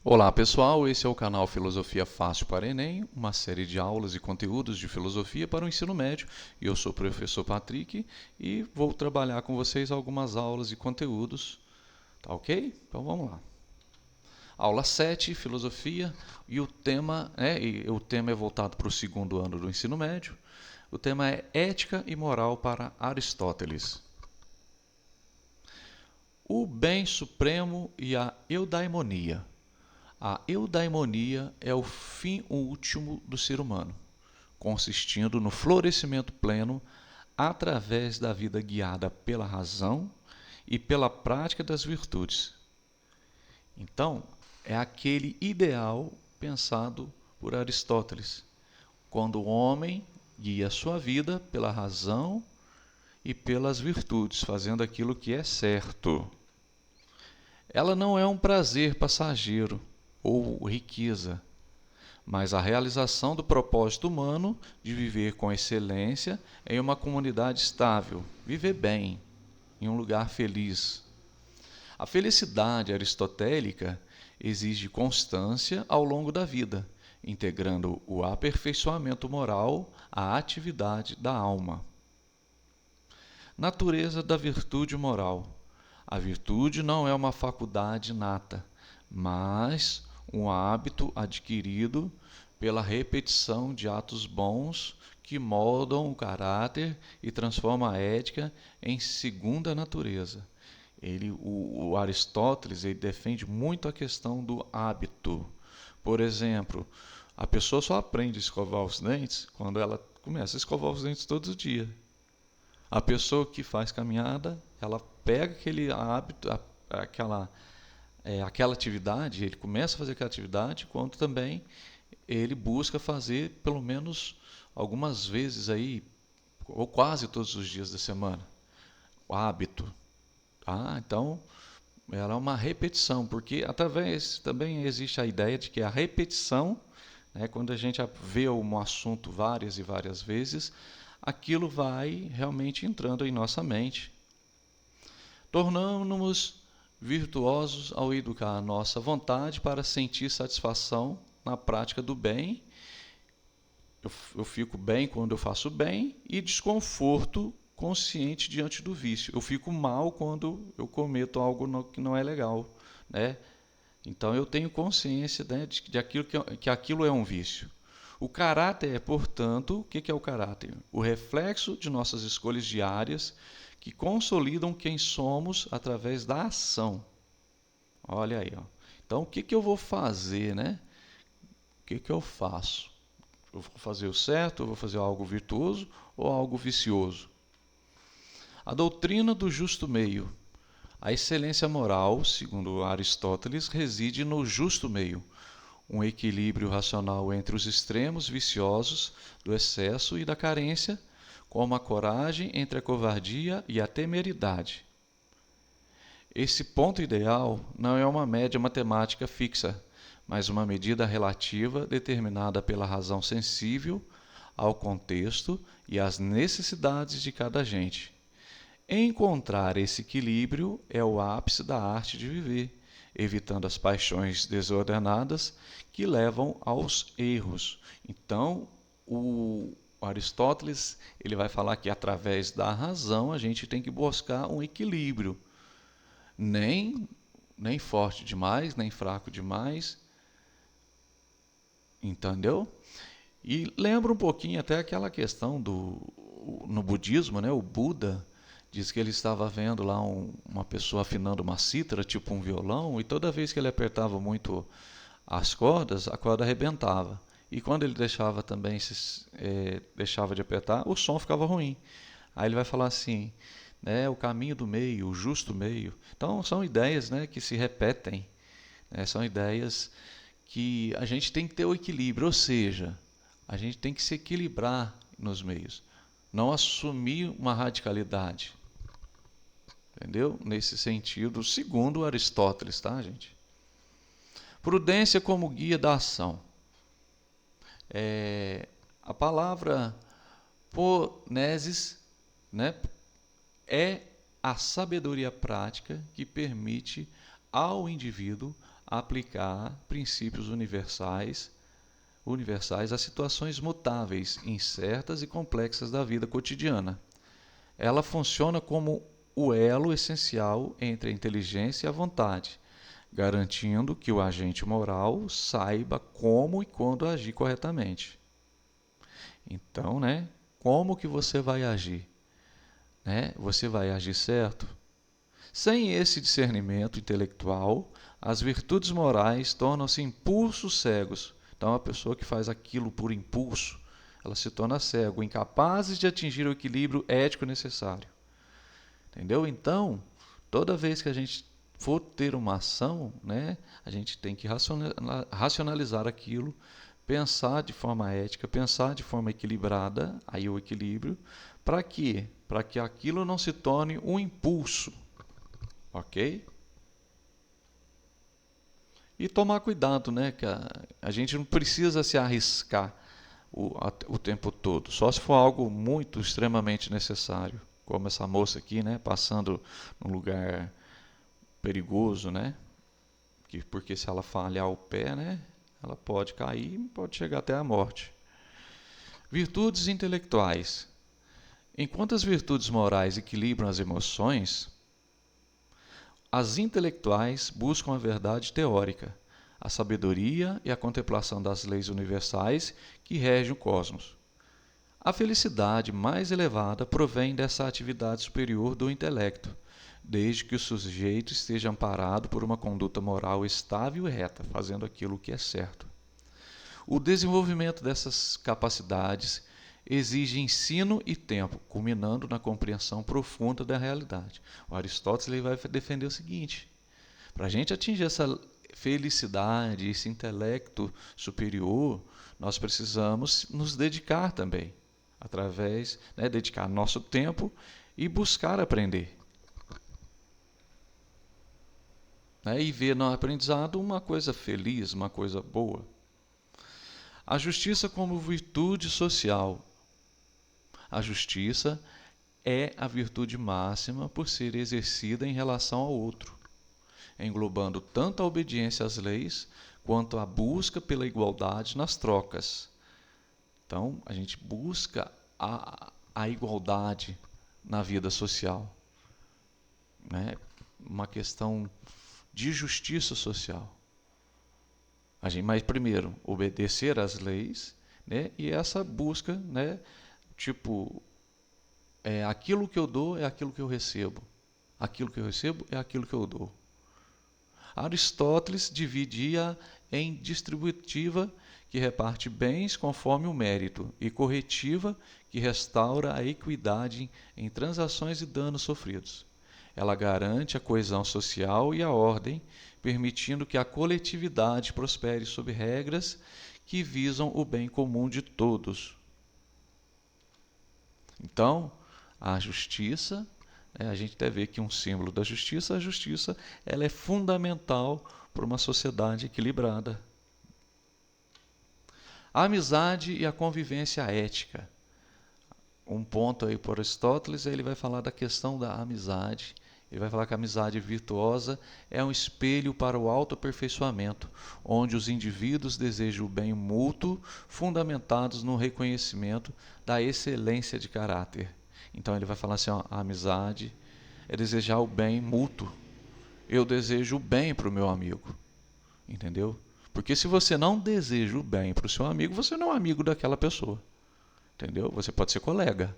Olá pessoal, esse é o canal Filosofia Fácil para Enem, uma série de aulas e conteúdos de filosofia para o ensino médio. Eu sou o professor Patrick e vou trabalhar com vocês algumas aulas e conteúdos, tá ok? Então vamos lá. Aula 7, Filosofia, e o tema é voltado para o segundo ano do ensino médio. O tema é Ética e Moral para Aristóteles. O bem supremo e a eudaimonia. A eudaimonia é o fim último do ser humano, consistindo no florescimento pleno através da vida guiada pela razão e pela prática das virtudes. Então, é aquele ideal pensado por Aristóteles, quando o homem guia a sua vida pela razão e pelas virtudes, fazendo aquilo que é certo. Ela não é um prazer passageiro ou riqueza, mas a realização do propósito humano de viver com excelência em uma comunidade estável, viver bem, em um lugar feliz. A felicidade aristotélica exige constância ao longo da vida, integrando o aperfeiçoamento moral à atividade da alma. Natureza da virtude moral. A virtude não é uma faculdade inata, mas um hábito adquirido pela repetição de atos bons que moldam o caráter e transformam a ética em segunda natureza. O Aristóteles defende muito a questão do hábito. Por exemplo, a pessoa só aprende a escovar os dentes quando ela começa a escovar os dentes todo dia. A pessoa que faz caminhada, ela pega aquele hábito, aquela atividade, ele começa a fazer aquela atividade, quando também ele busca fazer pelo menos algumas vezes aí, ou quase todos os dias da semana. O hábito. Então, ela é uma repetição, porque através também existe a ideia de que a repetição, quando a gente vê um assunto várias e várias vezes, aquilo vai realmente entrando em nossa mente. Tornamos-nos virtuosos ao educar a nossa vontade para sentir satisfação na prática do bem. Eu fico bem quando eu faço bem e desconforto consciente diante do vício. Eu fico mal quando eu cometo algo que não é legal, né? Então eu tenho consciência, né, de aquilo que aquilo é um vício. O caráter é, portanto, o que é o caráter? O reflexo de nossas escolhas diárias que consolidam quem somos através da ação. Olha aí, ó. Então, o que eu vou fazer, né? O que eu faço? Eu vou fazer o certo, eu vou fazer algo virtuoso ou algo vicioso? A doutrina do justo meio. A excelência moral, segundo Aristóteles, reside no justo meio, um equilíbrio racional entre os extremos viciosos do excesso e da carência, como a coragem entre a covardia e a temeridade. Esse ponto ideal não é uma média matemática fixa, mas uma medida relativa determinada pela razão sensível ao contexto e às necessidades de cada agente. Encontrar esse equilíbrio é o ápice da arte de viver, evitando as paixões desordenadas que levam aos erros. Então, o Aristóteles ele vai falar que através da razão a gente tem que buscar um equilíbrio, nem forte demais, nem fraco demais, entendeu? E lembra um pouquinho até aquela questão no budismo, né? O Buda diz que ele estava vendo lá uma pessoa afinando uma cítara, tipo um violão, e toda vez que ele apertava muito as cordas, a corda arrebentava. E quando ele deixava também deixava de apertar, o som ficava ruim. Aí ele vai falar assim, né, o caminho do meio, o justo meio. Então são ideias, né, que se repetem, né, são ideias que a gente tem que ter o equilíbrio, ou seja, a gente tem que se equilibrar nos meios, não assumir uma radicalidade. Entendeu? Nesse sentido, segundo Aristóteles, tá, gente? Prudência como guia da ação. A palavra ponesis, né, é a sabedoria prática que permite ao indivíduo aplicar princípios universais a situações mutáveis, incertas e complexas da vida cotidiana. Ela funciona como o elo essencial entre a inteligência e a vontade, garantindo que o agente moral saiba como e quando agir corretamente. Então, como que você vai agir? Você vai agir certo? Sem esse discernimento intelectual, as virtudes morais tornam-se impulsos cegos. Então, a pessoa que faz aquilo por impulso, ela se torna cego, incapaz de atingir o equilíbrio ético necessário. Entendeu? Então, toda vez que a gente for ter uma ação, a gente tem que racionalizar aquilo, pensar de forma ética, pensar de forma equilibrada, aí o equilíbrio, para quê? Para que aquilo não se torne um impulso, ok? E tomar cuidado, que a gente não precisa se arriscar o tempo todo, só se for algo muito extremamente necessário, como essa moça aqui, passando num lugar perigoso, porque se ela falhar o pé, ela pode cair e pode chegar até a morte. Virtudes intelectuais. Enquanto as virtudes morais equilibram as emoções, as intelectuais buscam a verdade teórica, a sabedoria e a contemplação das leis universais que regem o cosmos. A felicidade mais elevada provém dessa atividade superior do intelecto, desde que o sujeito esteja amparado por uma conduta moral estável e reta, fazendo aquilo que é certo. O desenvolvimento dessas capacidades exige ensino e tempo, culminando na compreensão profunda da realidade. O Aristóteles vai defender o seguinte: para a gente atingir essa felicidade, esse intelecto superior, nós precisamos nos dedicar também, através, dedicar nosso tempo e buscar aprender. E ver no aprendizado uma coisa feliz, uma coisa boa. A justiça como virtude social. A justiça é a virtude máxima por ser exercida em relação ao outro, englobando tanto a obediência às leis quanto a busca pela igualdade nas trocas. Então, a gente busca a igualdade na vida social. Uma questão de justiça social. Mas primeiro, obedecer às leis, e essa busca, aquilo que eu dou é aquilo que eu recebo. Aquilo que eu recebo é aquilo que eu dou. Aristóteles dividia em distributiva, que reparte bens conforme o mérito, e corretiva, que restaura a equidade em transações e danos sofridos. Ela garante a coesão social e a ordem, permitindo que a coletividade prospere sob regras que visam o bem comum de todos. Então, a justiça, a gente até vê que um símbolo da justiça, a justiça ela é fundamental para uma sociedade equilibrada. A amizade e a convivência ética. Um ponto aí por Aristóteles, ele vai falar da questão da amizade. Ele vai falar que a amizade virtuosa é um espelho para o autoaperfeiçoamento, onde os indivíduos desejam o bem mútuo, fundamentados no reconhecimento da excelência de caráter. Então ele vai falar assim, a amizade é desejar o bem mútuo. Eu desejo o bem para o meu amigo, entendeu? Porque se você não deseja o bem para o seu amigo, você não é amigo daquela pessoa, entendeu? Você pode ser colega,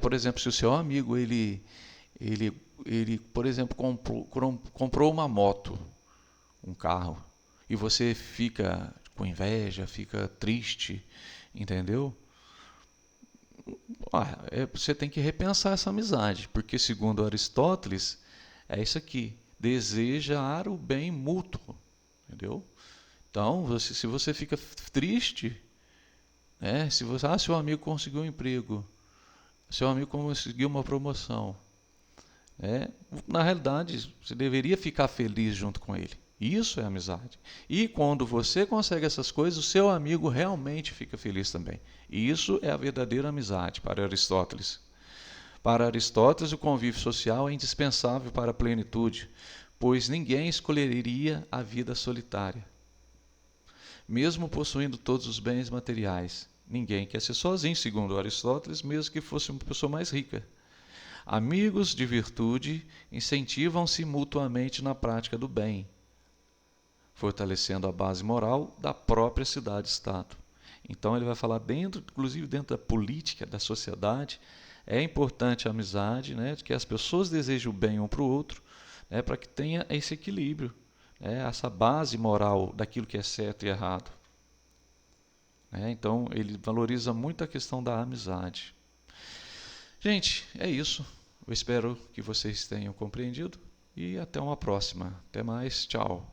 Por exemplo, se o seu amigo ele por exemplo, comprou uma moto, um carro, e você fica com inveja, fica triste, entendeu? Você tem que repensar essa amizade, porque segundo Aristóteles, é isso aqui, desejar o bem mútuo, entendeu? Então, se você fica triste, se seu amigo conseguiu um emprego, seu amigo conseguiu uma promoção, na realidade, você deveria ficar feliz junto com ele. Isso é amizade. E quando você consegue essas coisas, o seu amigo realmente fica feliz também. E isso é a verdadeira amizade para Aristóteles. Para Aristóteles, o convívio social é indispensável para a plenitude, pois ninguém escolheria a vida solitária. Mesmo possuindo todos os bens materiais, ninguém quer ser sozinho, segundo Aristóteles, mesmo que fosse uma pessoa mais rica. Amigos de virtude incentivam-se mutuamente na prática do bem, fortalecendo a base moral da própria cidade-estado. Então ele vai falar inclusive dentro da política, da sociedade, é importante a amizade, né, que as pessoas desejam o bem um para o outro, né, para que tenha esse equilíbrio, né, essa base moral daquilo que é certo e errado. Então ele valoriza muito a questão da amizade. Gente, é isso. Eu espero que vocês tenham compreendido e até uma próxima. Até mais, tchau.